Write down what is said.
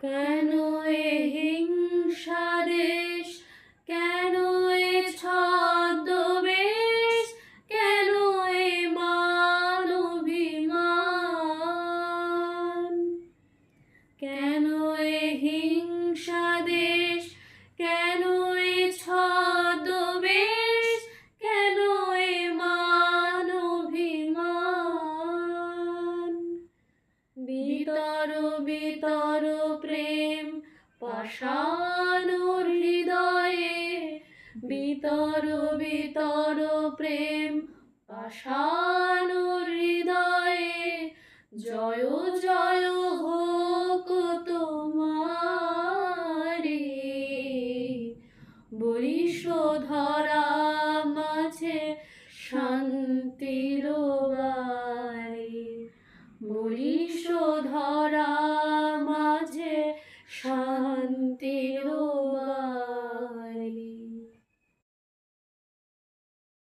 কেন এ হিংসা দেশ, কেন এ ছদ্মবেশ, কেন এ মান অভিমান? কেন এ হিংসা দেশ, কেন এ ছদ্মবেশ, কেন এ মান অভিমান? বিতর বিতর প্রেম পাষাণ হৃদয়ে, বিতর বিতর প্রেম পাষাণ হৃদয়ে, জয় জয় হোক তোমারে। বরিশধরা মাঝে শান্তির বাড়ি, বরিশধরা মাঝে শান্তির বাড়ি।